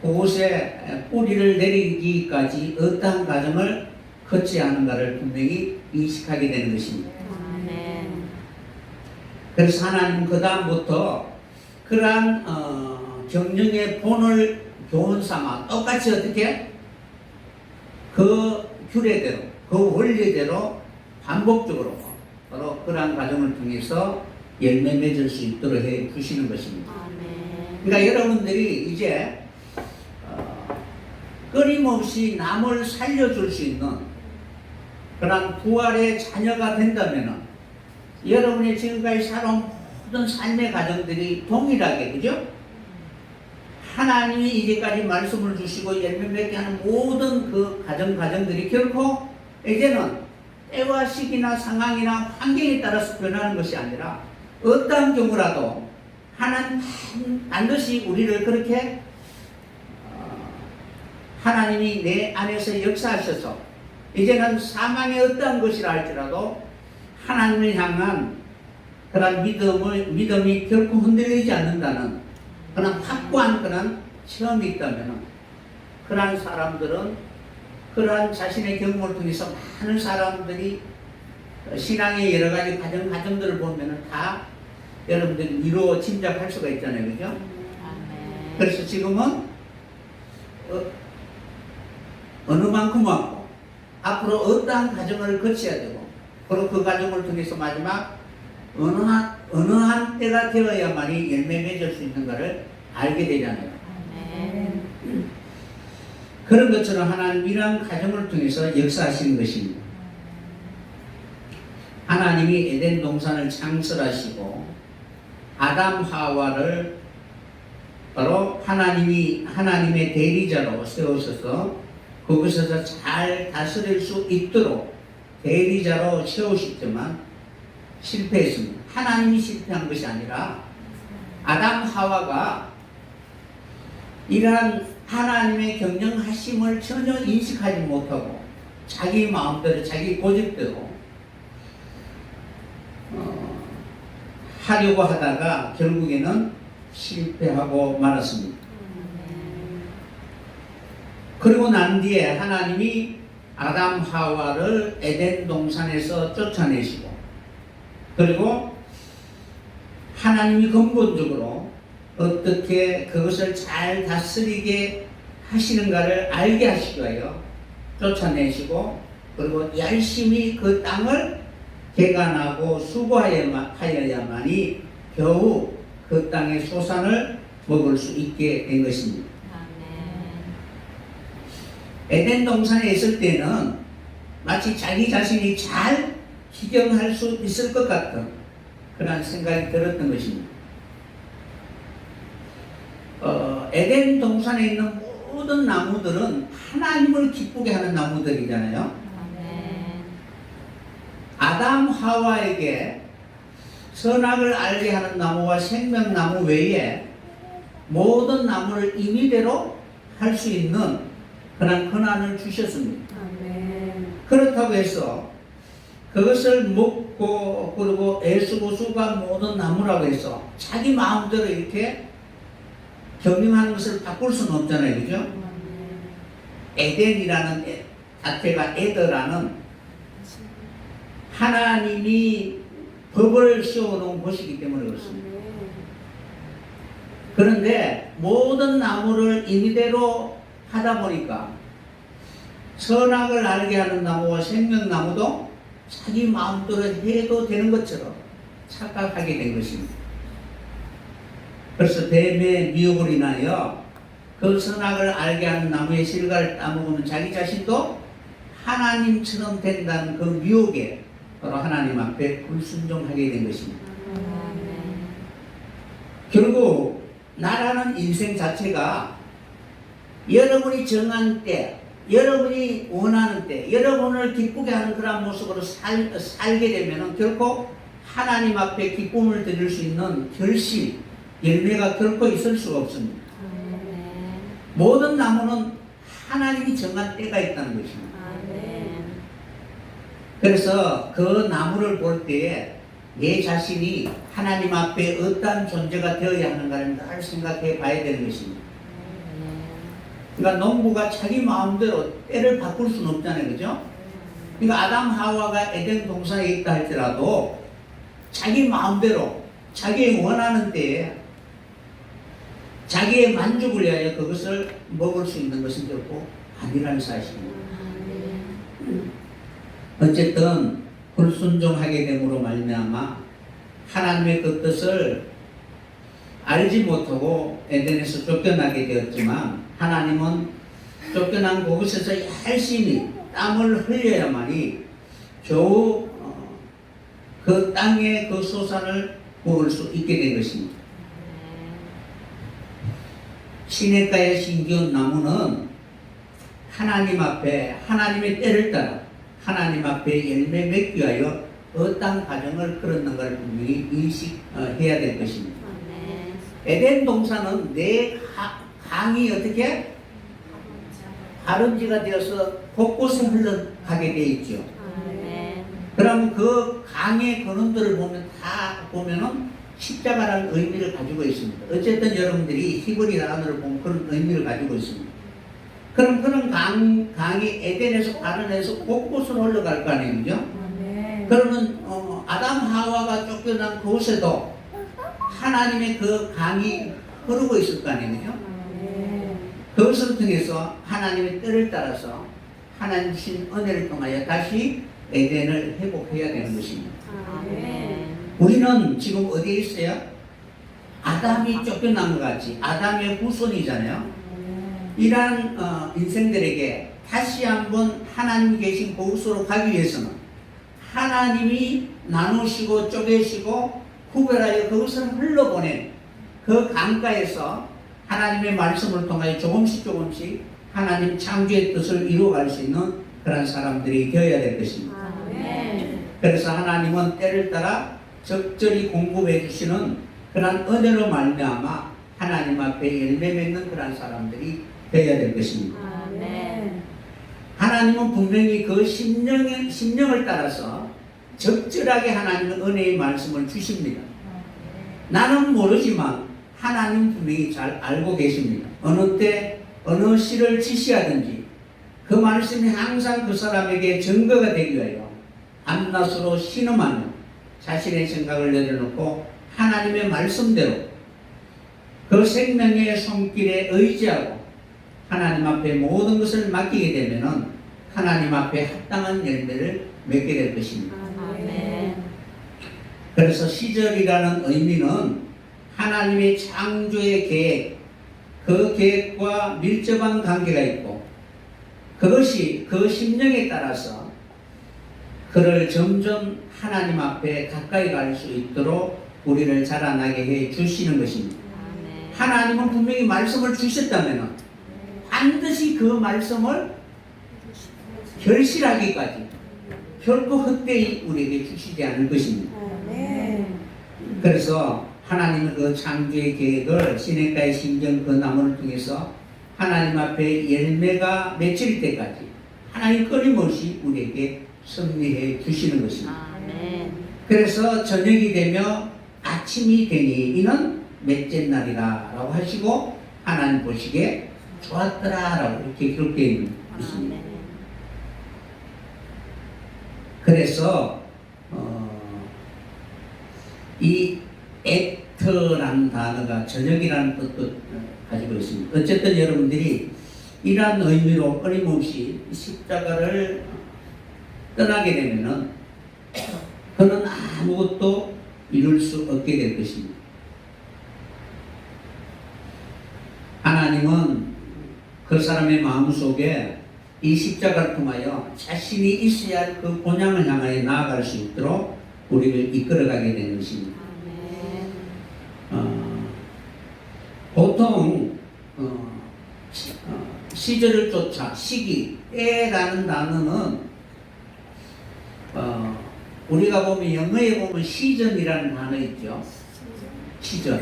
그곳에 뿌리를 내리기까지 어떠한 과정을 거쳐야 하는가를 분명히 인식하게 되는 것입니다. 아멘. 그래서 하나님은 그 다음부터 그러한 경영의 본을 교훈 삼아 똑같이 어떻게 그 규례대로 그 원리대로 반복적으로 바로 그러한 과정을 통해서 열매 맺을 수 있도록 해 주시는 것입니다. 아멘. 그러니까 여러분들이 이제 끊임없이 남을 살려줄 수 있는 그런 부활의 자녀가 된다면 여러분의 지금까지 살아온 모든 삶의 과정들이 동일하게, 그죠? 하나님이 이제까지 말씀을 주시고 열매 맺게 하는 모든 그 과정들이 결코 이제는 때와 시기나 상황이나 환경에 따라서 변하는 것이 아니라 어떠한 경우라도 하나님 반드시 우리를 그렇게 하나님이 내 안에서 역사하셔서 이제는 사망의 어떠한 것이라 할지라도 하나님을 향한 그런 믿음이 결코 흔들리지 않는다는 그런 확고한 그런 체험이 있다면 그러한 사람들은 그러한 자신의 경험을 통해서 많은 사람들이 신앙의 여러 가지 과정들을 보면은 다 여러분들이 이루어 짐작할 수가 있잖아요. 그죠? 아멘. 그래서 지금은 어느 만큼 왔고 앞으로 어떠한 과정을 거쳐야 되고 그리고 그 과정을 통해서 마지막 어느 한 때가 되어야만이 열매 맺을 수 있는가를 알게 되잖아요. 아멘. 그런 것처럼 하나님 이러한 과정을 통해서 역사하시는 것입니다. 하나님이 에덴 동산을 창설하시고 아담 하와를 바로 하나님의 대리자로 세우셔서 그곳에서 잘 다스릴 수 있도록 대리자로 세우셨지만 실패했습니다. 하나님이 실패한 것이 아니라 아담 하와가 이러한 하나님의 경영하심을 전혀 인식하지 못하고 자기 마음대로 자기 고집대로 하려고 하다가 결국에는 실패하고 말았습니다. 그리고 난 뒤에 하나님이 아담 하와를 에덴 동산에서 쫓아내시고 그리고 하나님이 근본적으로 어떻게 그것을 잘 다스리게 하시는가를 알게 하시기 위하여 쫓아내시고 그리고 열심히 그 땅을 개간하고 수고하여야만이 겨우 그 땅의 소산을 먹을 수 있게 된 것입니다. 에덴 동산에 있을 때는 마치 자기 자신이 잘 기경할 수 있을 것 같은 그런 생각이 들었던 것입니다. 에덴 동산에 있는 모든 나무들은 하나님을 기쁘게 하는 나무들이잖아요. 아담 하와에게 선악을 알게 하는 나무와 생명나무 외에 모든 나무를 임의대로 할 수 있는 그런 권한을 주셨습니다. 그렇다고 해서 그것을 먹고 그리고 애쓰고 수고한 모든 나무라고 해서 자기 마음대로 이렇게 경영하는 것을 바꿀 수는 없잖아요. 그죠? 에덴이라는 자체가 에더라는 하나님이 법을 씌워놓은 곳이기 때문에 그렇습니다. 그런데 모든 나무를 임의대로 하다 보니까 선악을 알게 하는 나무와 생명나무도 자기 마음대로 해도 되는 것처럼 착각하게 된 것입니다. 그래서 뱀의 미혹을 인하여 그 선악을 알게 하는 나무의 실과를 따먹으면 자기 자신도 하나님처럼 된다는 그 미혹에 바로 하나님 앞에 불순종하게 된 것입니다. 결국 나라는 인생 자체가 여러분이 정한 때, 여러분이 원하는 때, 여러분을 기쁘게 하는 그런 모습으로 살게 되면 결코 하나님 앞에 기쁨을 드릴 수 있는 결실, 열매가 결코 있을 수가 없습니다. 모든 나무는 하나님이 정한 때가 있다는 것입니다. 그래서 그 나무를 볼 때에 내 자신이 하나님 앞에 어떠한 존재가 되어야 하는가를 늘 생각해 봐야 되는 것입니다. 그러니까 농부가 자기 마음대로 때를 바꿀 수는 없잖아요. 그죠? 그러니까 아담 하와가 에덴 동산에 있다 할지라도 자기 마음대로 자기 원하는 때에 자기의 만족을 위하여 그것을 먹을 수 있는 것은 결코 아니라는 사실입니다. 어쨌든 불순종하게 됨으로 말미암아 하나님의 그 뜻을 알지 못하고 에덴에서 쫓겨나게 되었지만 하나님은 쫓겨난 그곳에서 열심히 땀을 흘려야만이 겨우 그 땅의 그 소산을 먹을 수 있게 된 것입니다. 시냇가에 심기운 나무는 하나님 앞에 하나님의 때를 따라 하나님 앞에 열매 맺기 위하여 어떤 과정을 끌었는가를 분명히 인식해야 될 것입니다. 에덴 동산은 내 강이 어떻게 가름지가 되어서 곳곳에 흘러가게 되어 있죠. 그럼 그 강의 근원들을 보면은 십자가라는 의미를 가지고 있습니다. 어쨌든 여러분들이 히브리 단어를 보면 그런 의미를 가지고 있습니다. 그럼 그런 강이 에덴에서 가른에서 곳곳으로 흘러갈 거 아니에요, 그죠? 그러면 아담 하와가 쫓겨난 그곳에도 하나님의 그 강이 흐르고 있을 거 아니에요, 그죠? 그것을 통해서 하나님의 뜻을 따라서 하나님 주신 은혜를 통하여 다시 에덴을 회복해야 되는 것입니다. 우리는 지금 어디에 있어요? 아담이 쫓겨난 것 같이 아담의 후손이잖아요. 이러한 인생들에게 다시 한번 하나님 계신 그곳으로 가기 위해서는 하나님이 나누시고 쪼개시고 구별하여 그것을 흘러보낸 그 강가에서 하나님의 말씀을 통하여 조금씩 하나님 창조의 뜻을 이루어갈 수 있는 그런 사람들이 되어야 될 것입니다. 그래서 하나님은 때를 따라 적절히 공급해 주시는 그런 은혜로 말미암아 하나님 앞에 열매 맺는 그런 사람들이 되어야 될 것입니다. 하나님은 분명히 그 심령을 따라서 적절하게 하나님은 은혜의 말씀을 주십니다. 나는 모르지만 하나님 분명히 잘 알고 계십니다. 어느 때 어느 시를 지시하든지 그 말씀이 항상 그 사람에게 증거가 되기 위하여 밤낮으로 신음하며 자신의 생각을 내려놓고 하나님의 말씀대로 그 생명의 손길에 의지하고 하나님 앞에 모든 것을 맡기게 되면은 하나님 앞에 합당한 열매를 맺게 될 것입니다. 그래서 시절이라는 의미는 하나님의 창조의 계획, 그 계획과 밀접한 관계가 있고 그것이 그 심령에 따라서 그를 점점 하나님 앞에 가까이 갈 수 있도록 우리를 자라나게 해 주시는 것입니다. 하나님은 분명히 말씀을 주셨다면 반드시 그 말씀을 결실하기까지 결코 헛되이 우리에게 주시지 않을 것입니다. 그래서 하나님은 그 창조의 계획을 시냇가에 심기운 그 나무를 통해서 하나님 앞에 열매가 맺힐 때까지 하나님 끊임없이 우리에게 섭리해 주시는 것입니다. 그래서 저녁이 되며 아침이 되니 이는 넷째 날이라 라고 하시고 하나님 보시기에 좋았더라 라고 이렇게 기록되어 있습니다. 그래서 이 에터라는 단어가 저녁이라는 뜻도 가지고 있습니다. 어쨌든 여러분들이 이러한 의미로 끊임없이 십자가를 떠나게 되면은 그는 아무것도 이룰 수 없게 될 것입니다. 하나님은 그 사람의 마음속에 이 십자가를 통하여 자신이 있어야 할 그 본향을 향하여 나아갈 수 있도록 우리를 이끌어가게 되는 것입니다. 보통 시절을 쫓아 시기, 때라는 단어는 우리가 보면 영어에 보면 시즌이라는 단어 있죠. 시즌.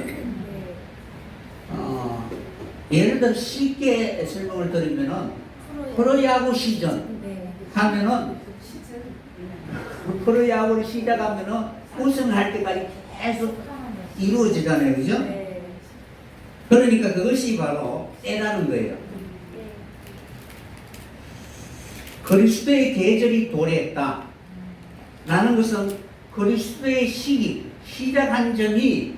예를 들어 쉽게 설명을 드리면은 프로야구 시즌 하면은 프로야구를 시작하면은 우승할 때까지 계속 이루어지잖아요. 그죠? 그러니까 그것이 바로 때라는 거예요. 그리스도의 계절이 도래했다. 라는 것은 그리스도의 시작한 점이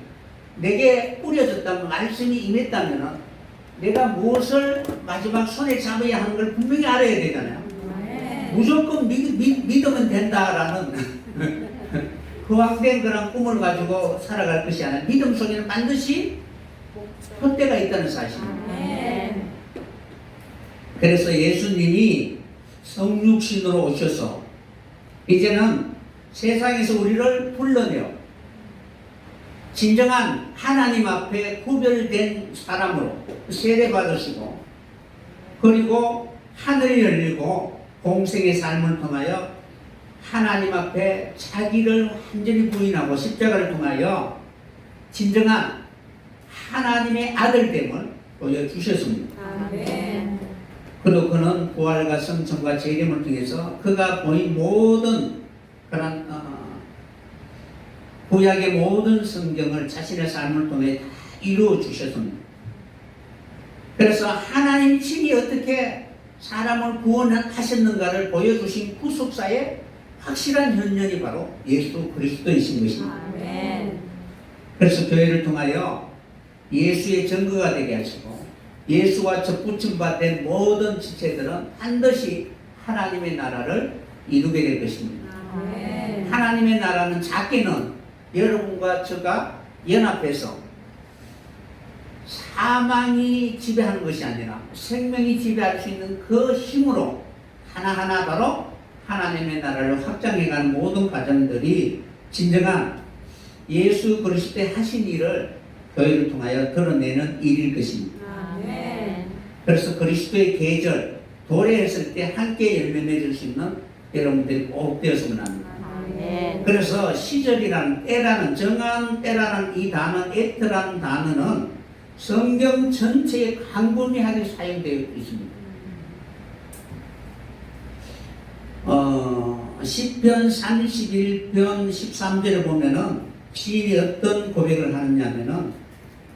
내게 뿌려졌다면, 말씀이 임했다면 내가 무엇을 마지막 손에 잡아야 하는 걸 분명히 알아야 되잖아요. 무조건 믿으면 된다라는 허황된 그런 꿈을 가지고 살아갈 것이 아니라 믿음 속에는 반드시 헛되가 있다는 사실입니다. 그래서 예수님이 성육신으로 오셔서 이제는 세상에서 우리를 불러내어 진정한 하나님 앞에 구별된 사람으로 세례받으시고, 그리고 하늘이 열리고 공생의 삶을 통하여 하나님 앞에 자기를 완전히 부인하고 십자가를 통하여 진정한 하나님의 아들됨을 보여주셨습니다. 그리고 그는 부활과 성천과 재림을 통해서 그가 보인 모든 그런 구약의 모든 성경을 자신의 삶을 통해 다 이루어 주셨습니다. 그래서 하나님 친히 어떻게 사람을 구원하셨는가를 보여주신 구속사의 확실한 현현이 바로 예수 그리스도이신 것입니다. 그래서 교회를 통하여 예수의 증거가 되게 하시고, 예수와 접붙임 받은 모든 지체들은 반드시 하나님의 나라를 이루게 될 것입니다. 하나님의 나라는 작게는 여러분과 저가 연합해서 사망이 지배하는 것이 아니라 생명이 지배할 수 있는 그 힘으로 하나하나 바로 하나님의 나라를 확장해가는 모든 과정들이 진정한 예수 그리스도의 하신 일을 교회를 통하여 드러내는 일일 것입니다. 그래서 그리스도의 계절 도래했을 때 함께 열매 맺을 수 있는 여러분들이 꼭 되었으면 합니다. 그래서 시절이라는 때라는, 정한 때라는 이 단어, 에트라는 단어는 성경 전체에 광범위하게 사용되어 있습니다. 시편 31편 13절에 보면은 시인이 어떤 고백을 하느냐면은,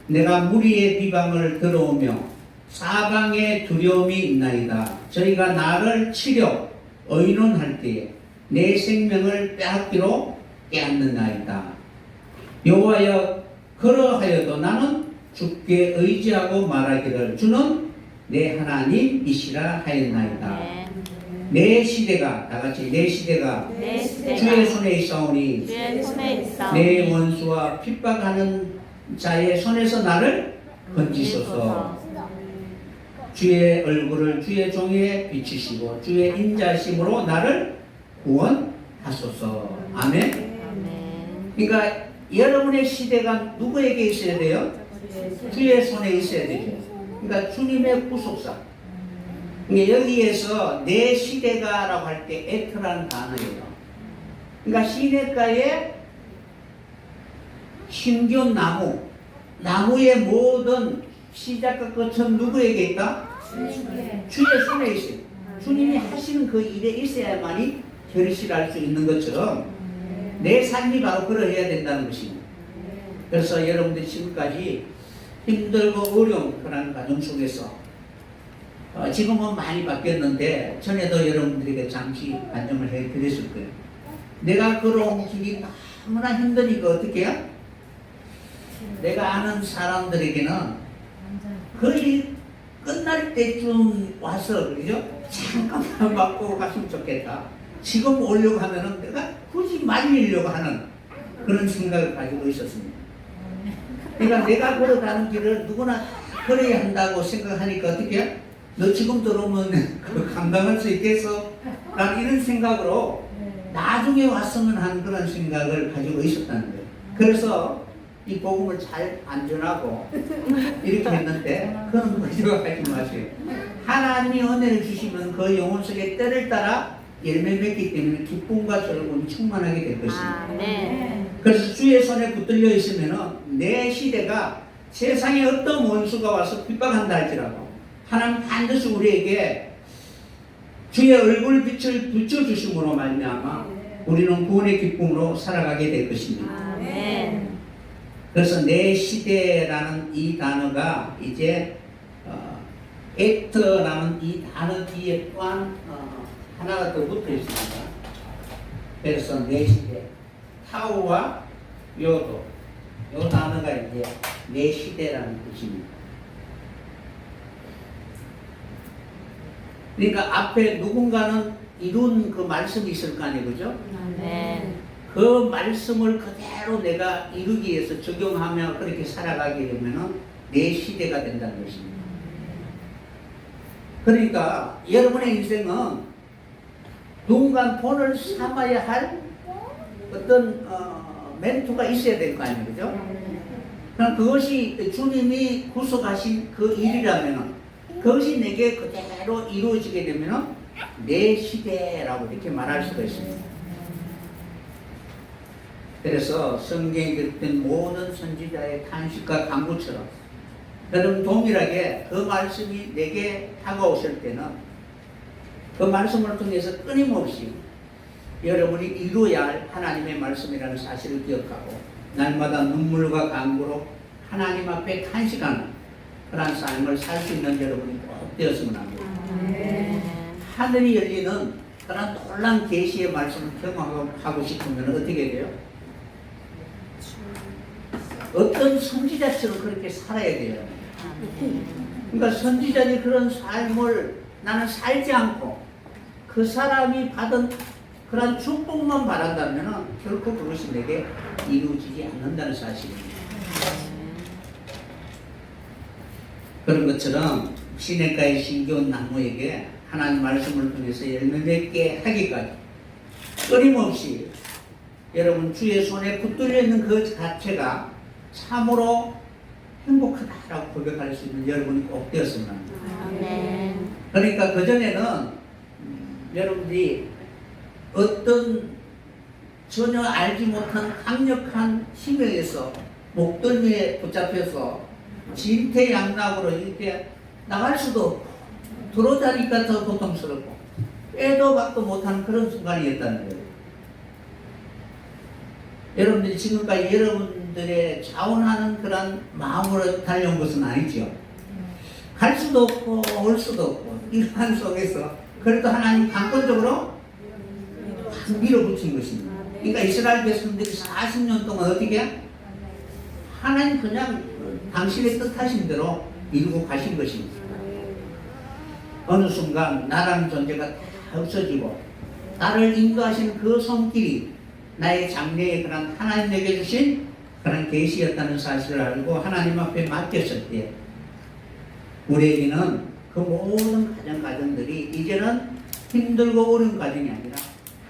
내가 무리의 비방을 들어오며 사방에 두려움이 있나이다. 저희가 나를 치려 의논할 때에 내 생명을 빼앗기로 깨닫느나이다. 여호와여, 그러하여도 나는 주께 의지하고 말하기를 주는 내 하나님이시라 하였나이다. 내 시대가, 다같이 내 시대가 주의 손에 있사오니 내 원수와 핍박하는 자의 손에서 나를 건지소서. 주의 얼굴을 주의 종에 비추시고 주의 인자심으로 나를 구원하소서. 아멘. 그러니까 여러분의 시대가 누구에게 있어야 돼요? 주의 손에 있어야 되죠. 그러니까 주님의 구속사. 그러니까 여기에서 내 시대가라고 할 때 에트라는 단어예요. 그러니까 시냇가에 심겨운 나무의 모든 시작과 끝은 누구에게 있다? 주의 손에 있어요. 주님이 하시는 그 일에 있어야만이 결실할 수 있는 것처럼 내 삶이 바로 그러해야 된다는 것입니다. 그래서 여러분들이 지금까지 힘들고 어려운 그런 과정 속에서 지금은 많이 바뀌었는데 전에도 여러분들에게 잠시 간증을 해드렸을 거예요. 내가 걸어온 길이 너무나 힘드니까 어떻게 해요? 내가 아는 사람들에게는 거의 끝날 때쯤 와서, 그죠? 잠깐만 바꾸고 갔으면 좋겠다. 지금 오려고 하면은 내가 굳이 말리려고 하는 그런 생각을 가지고 있었습니다. 그러니까 내가 걸어가는 길을 누구나 걸어야 한다고 생각하니까 어떻게 해? 너 지금 들어오면 감당할 수 있겠어? 라는 이런 생각으로 나중에 왔으면 하는 그런 생각을 가지고 있었다는 거예요. 그래서 이 복음을 잘 안전하고 이렇게 했는데, 그런 거짓말 하지 마세요. 하나님이 은혜를 주시면 그 영혼 속에 때를 따라 열매 맺기 때문에 기쁨과 즐거움이 충만하게 될 것입니다. 그래서 주의 손에 붙들려 있으면 내 시대가 세상에 어떤 원수가 와서 핍박한다 할지라도 하나님 반드시 우리에게 주의 얼굴 빛을 비춰주심으로 말미암아 우리는 구원의 기쁨으로 살아가게 될 것입니다. 아멘. 그래서 내 시대라는 이 단어가 이제 애터라는 이 단어 뒤에 또한 하나가 더 붙어 있습니다. 그래서 내 시대, 타우와 요도, 요 단어가 이제 내 시대라는 뜻입니다. 그러니까 앞에 누군가는 이룬 그 말씀이 있을 거 아니에요, 그죠? 아멘. 그 말씀을 그대로 내가 이루기 위해서 적용하며 그렇게 살아가게 되면은 내 시대가 된다는 것입니다. 그러니까 여러분의 인생은 누군가 본을 삼아야 할 어떤 멘토가 있어야 될 거 아니에요, 그죠? 그럼 그것이 주님이 구속하신 그 일이라면은 그것이 내게 그대로 이루어지게 되면은 내 시대라고 이렇게 말할 수가 있습니다. 그래서 성경에 기록된 모든 선지자의 탄식과 간구처럼 여러분 동일하게 그 말씀이 내게 다가오실 때는 그 말씀을 통해서 끊임없이 여러분이 이루어야 할 하나님의 말씀이라는 사실을 기억하고 날마다 눈물과 간구로 하나님 앞에 탄식하는 그러한 삶을 살 수 있는 여러분이 꼭 되었으면 합니다. 하늘이 열리는 그런 놀라운 계시의 말씀을 경험하고 싶으면 어떻게 돼요? 어떤 선지자처럼 그렇게 살아야 돼요. 그러니까 선지자의 그런 삶을 나는 살지 않고 그 사람이 받은 그런 축복만 바란다면 결코 그것이 내게 이루어지지 않는다는 사실입니다. 그런 것처럼 시냇가의 신기한 나무에게 하나님 말씀을 통해서 열매 맺게 하기까지 끊임없이 여러분 주의 손에 붙들려 있는 그 자체가 참으로 행복하다라고 고백할 수 있는 여러분이 꼭 되었으면 합니다. 아멘. 그러니까 그전에는 여러분들이 어떤 전혀 알지 못한 강력한 힘에 의해서 목덜미에 붙잡혀서 진퇴양락으로 이렇게 나갈 수도 없고 들어다니까 더 고통스럽고 빼도 박도 못하는 그런 순간이었다는 거예요. 여러분들이 지금까지 여러분들의 자원하는 그런 마음으로 달려온 것은 아니죠. 갈 수도 없고 올 수도 없고 이러한 속에서 그래도 하나님 강권적으로 밀어붙인 것입니다. 그러니까 이스라엘 백성들이 40년 동안 어떻게 하나님 그냥 당신의 뜻하신 대로 이루고 가신 것입니다. 어느 순간 나라는 존재가 다 없어지고 나를 인도하시는 그 손길이 나의 장래에 그런 하나님 내게 주신 그런 계시였다는 사실을 알고 하나님 앞에 맡겼을 때 우리에게는 그 모든 가정들이 이제는 힘들고 어려운 가정이 아니라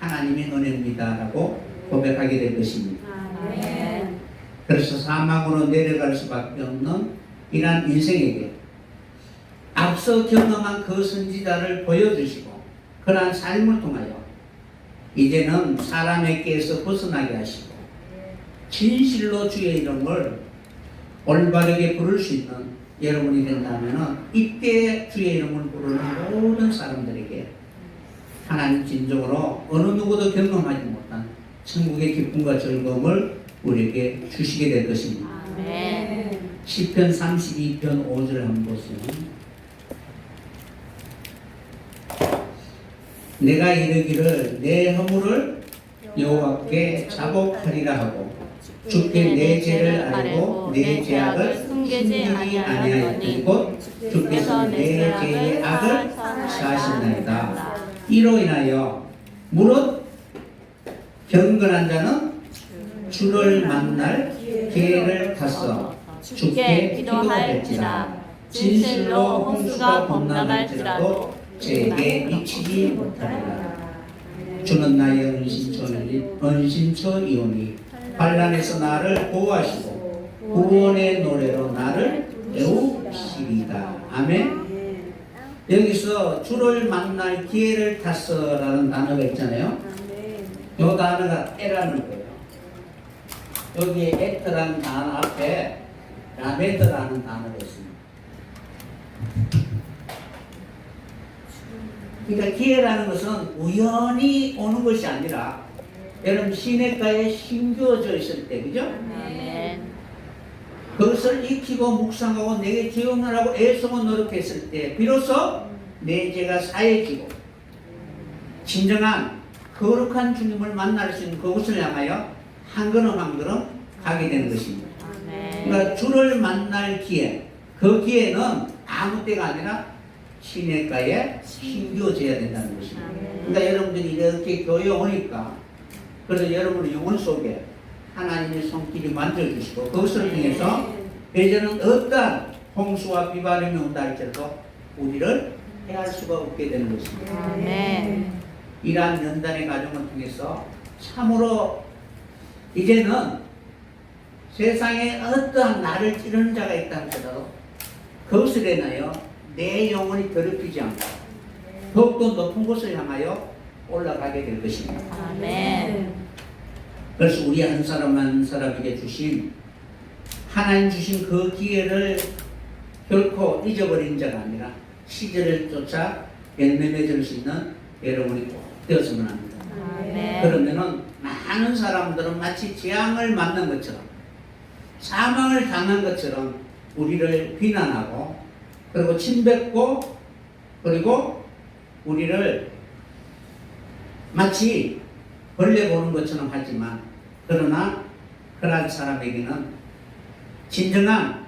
하나님의 은혜입니다라고 고백하게 될 것입니다. 아멘. 그래서 사망으로 내려갈 수밖에 없는 이러한 인생에게 앞서 경험한 그 선지자를 보여주시고 그러한 삶을 통하여 이제는 사람에게서 벗어나게 하시고 진실로 주의 이름을 올바르게 부를 수 있는 여러분이 된다면 이때 주의 이름을 부르는 모든 사람들에게 하나님 진정으로 어느 누구도 경험하지 못한 천국의 기쁨과 즐거움을 우리에게 주시게 될 것입니다. 아멘. 시편 32편 5절 한번 보세요. 내가 이르기를 내 허물을 여호와께 자복하리라 하고 주께 내 죄를 알고 내 죄악을 숨기지 아니하였더니 곧 주께서 내 죄의 악을 사하신나이다. 이로 인하여 무릇 경건한 자는 주를 만날 기회를 타서 주께 기도할지라 진실로 홍수가 범람할지라도 제게 미치지 못하리라. 주는 나의 은신처이오니 환난에서 나를 보호하시고 구원의 노래로 나를 배우시리다. 아멘. 여기서 주를 만날 기회를 탔어라는 단어가 있잖아요. 이 단어가 때라는 거예요. 여기에 에트라는 단어 앞에 라메드라는 단어가 있습니다. 그러니까 기회라는 것은 우연히 오는 것이 아니라 여러분 시냇가에 심겨져 있을 때, 그죠? 아멘. 그것을 익히고 묵상하고 내게 기억을 하고 애쓰고 노력했을 때 비로소 내 죄가 사해지고 진정한 거룩한 주님을 만날 수 있는 그곳을 향하여 한 걸음 한 걸음 가게 되는 것입니다. 아멘. 그러니까 주를 만날 기회, 그 기회는 아무 때가 아니라 시냇가에 심겨져야 된다는 것입니다. 그러니까 여러분들이 이렇게 교회에 오니까 그래서 여러분의 영혼 속에 하나님의 손길이 만져주시고 그것을 통해서 이제는 어떠한 홍수와 비바람이 온다 할지라도 우리를 해할 수가 없게 되는 것입니다. 아멘. 이러한 연단의 과정을 통해서 참으로 이제는 세상에 어떠한 나를 찌르는 자가 있다 할지라도 그것을 인하여 내 영혼이 더럽히지 않고 더욱더 높은 곳을 향하여 올라가게 될 것입니다. 아멘. 그래서 우리 한 사람 한 사람에게 주신 하나님 주신 그 기회를 결코 잊어버린 자가 아니라 시절을 쫓아 열매 맺을 수 있는 여러분이 꼭 되었으면 합니다. 아멘. 그러면은 많은 사람들은 마치 재앙을 맞는 것처럼 사망을 당한 것처럼 우리를 비난하고 그리고 침뱉고 그리고 우리를 마치 벌레 보는 것처럼 하지만 그러나 그러한 사람에게는 진정한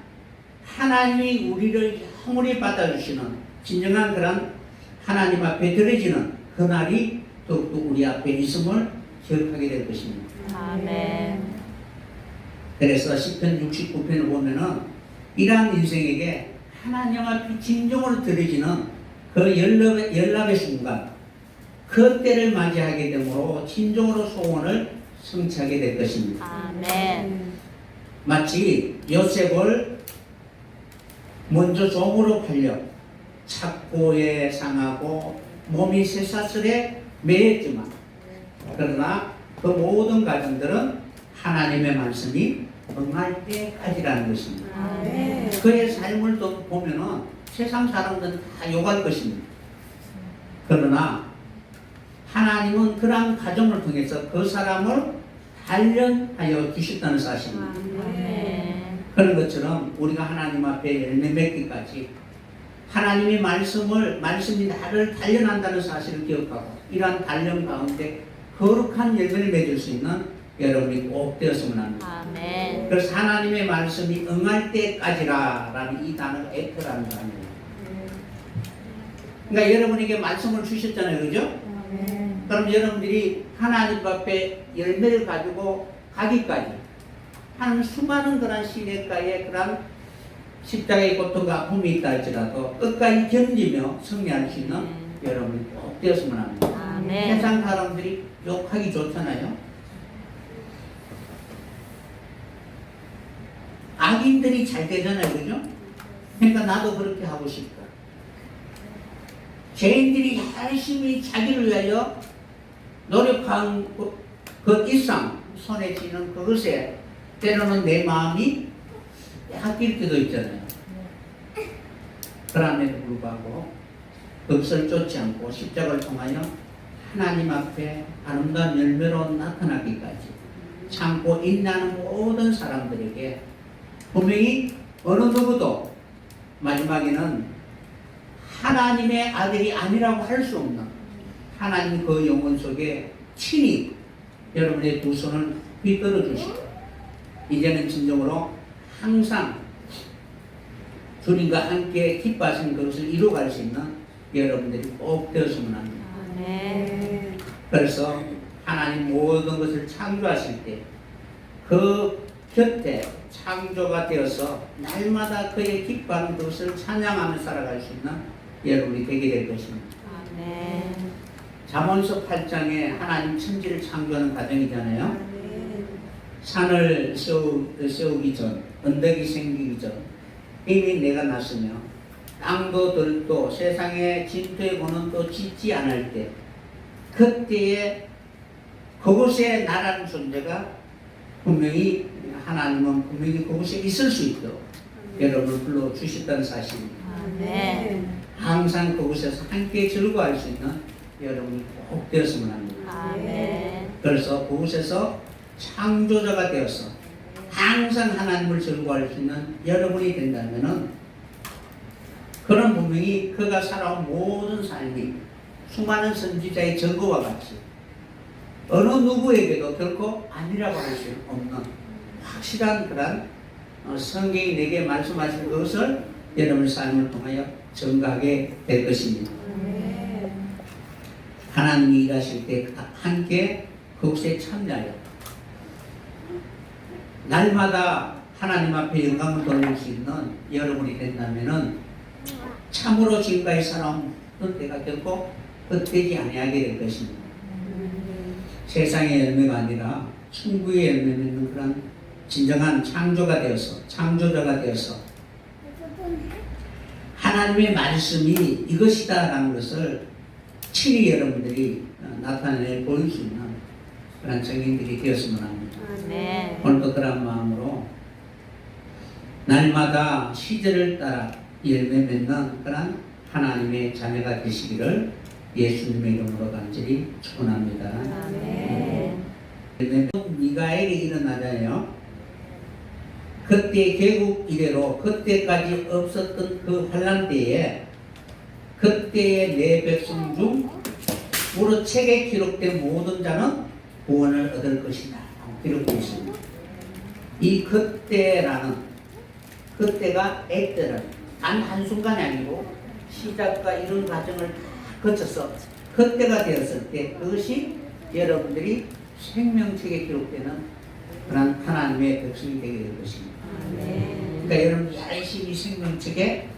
하나님이 우리를 영원히 받아주시는 진정한 그런 하나님 앞에 드려지는 그날이 더욱더 우리 앞에 있음을 기억하게 될 것입니다. 아멘. 그래서 시편 69편을 보면은 이러한 인생에게 하나님 앞에 진정으로 드려지는 그 연락의 순간 그 때를 맞이하게 되므로 진정으로 소원을 성취하게 될 것입니다. 아멘. 마치 요셉을 먼저 종으로 팔려 착고에 상하고 몸이 쇠사슬에 매였지만 그러나 그 모든 과정들은 하나님의 말씀이 응할 때까지라는 것입니다. 아멘. 그의 삶을 또 보면은 세상 사람들은 다 욕할 것입니다. 그러나 하나님은 그러한 과정을 통해서 그 사람을 단련하여 주셨다는 사실입니다. 아멘. 그런 것처럼 우리가 하나님 앞에 열매 맺기까지 하나님의 말씀이 나를 단련한다는 사실을 기억하고 이러한 단련 가운데 거룩한 열매를 맺을 수 있는 여러분이 꼭 되었으면 합니다. 아멘. 그래서 하나님의 말씀이 응할 때까지라는 이 단어가 에터라는 단어예요. 그러니까 여러분에게 말씀을 주셨잖아요. 그죠? 그럼 여러분들이 하나님 앞에 열매를 가지고 가기까지 하는 수많은 그런 시냇가에 그런 십자가의 고통과 아픔이 있다 할지라도 끝까지 견디며 승리할 수 있는 여러분이 꼭 되었으면 합니다. 아멘. 세상 사람들이 욕하기 좋잖아요. 악인들이 잘 되잖아요. 그죠? 그러니까 나도 그렇게 하고 싶다. 죄인들이 열심히 자기를 위하여 노력한 그 이상 손에 쥐는 그것에 때로는 내 마음이 약일 때도 있잖아요. 그럼에도 불구하고 그것을 쫓지 않고 십자가를 통하여 하나님 앞에 아름다운 열매로 나타나기까지 참고 인내하는 모든 사람들에게 분명히 어느 누구도 마지막에는 하나님의 아들이 아니라고 할 수 없는 하나님 그 영혼 속에 친히 여러분의 두 손을 휘끌어 주시고 이제는 진정으로 항상 주님과 함께 기뻐하시는 그것을 이루어갈 수 있는 여러분들이 꼭 되었으면 합니다. 아멘. 그래서 하나님 모든 것을 창조하실 때 그 곁에 창조가 되어서 날마다 그의 기뻐하는 것을 찬양하며 살아갈 수 있는 여러분이 되게 될 것입니다. 아멘. 잠언서 8장에 하나님 천지를 창조하는 과정이잖아요. 산을 세우기 전, 언덕이 생기기 전 이미 내가 났으며 땅도 들도 세상의 진토의 고는도 짓지 않을 때 그때에 그곳에 나라는 존재가 분명히 하나님은 분명히 그곳에 있을 수 있도록 여러분을 불러주셨다는 사실입니다. 아멘. 항상 그곳에서 함께 즐거워할 수 있는 여러분이 꼭 되었으면 합니다. 아멘. 그래서 그곳에서 창조자가 되어서 항상 하나님을 즐거워할 수 있는 여러분이 된다면은 그런 분명히 그가 살아온 모든 삶이 수많은 선지자의 증거와 같이 어느 누구에게도 결코 아니라고 할 수 없는 확실한 그런 성경이 내게 말씀하신 것을 여러분의 삶을 통하여 증거하게 될 것입니다. 하나님이 일하실 때 함께 그곳에 참여하여 날마다 하나님 앞에 영광을 돌릴 수 있는 여러분이 된다면은 참으로 지금까지 살아온 때가 결코 헛되지 아니하게 될 것입니다. 세상의 열매가 아니라 충부의 열매 맺는 그런 진정한 창조자가 되어서 하나님의 말씀이 이것이다라는 것을 친히 여러분들이 나타내 보일 수 있는 그런 증인들이 되었으면 합니다. 네. 오늘도 그런 마음으로 날마다 시절을 따라 열매 맺는 그런 하나님의 자녀가 되시기를 예수님의 이름으로 간절히 축원합니다. 아멘. 미가엘이 일어나잖아요. 그때 개국 이래로 그때까지 없었던 그 환란 때에 그때의 내 백성 중 우리 책에 기록된 모든 자는 구원을 얻을 것이다 기록되어 있습니다. 이 그때가 액때는 단 한순간이 아니고 시작과 이런 과정을 다 거쳐서 그때가 되었을 때 그것이 여러분들이 생명책에 기록되는 그런 하나님의 백성이 되게 될 것입니다. 그러니까 여러분 열심히 생명책에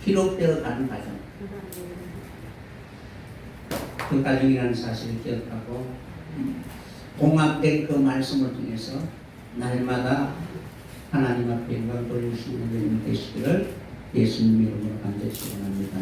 기록되어 가는 과정, 그 과정이라는 사실을 기억하고 봉합된 그 말씀을 통해서 날마다 하나님 앞에 영광 돌릴 수 있는 여러분 되시기를 예수님 이름으로 간절히 축원합니다.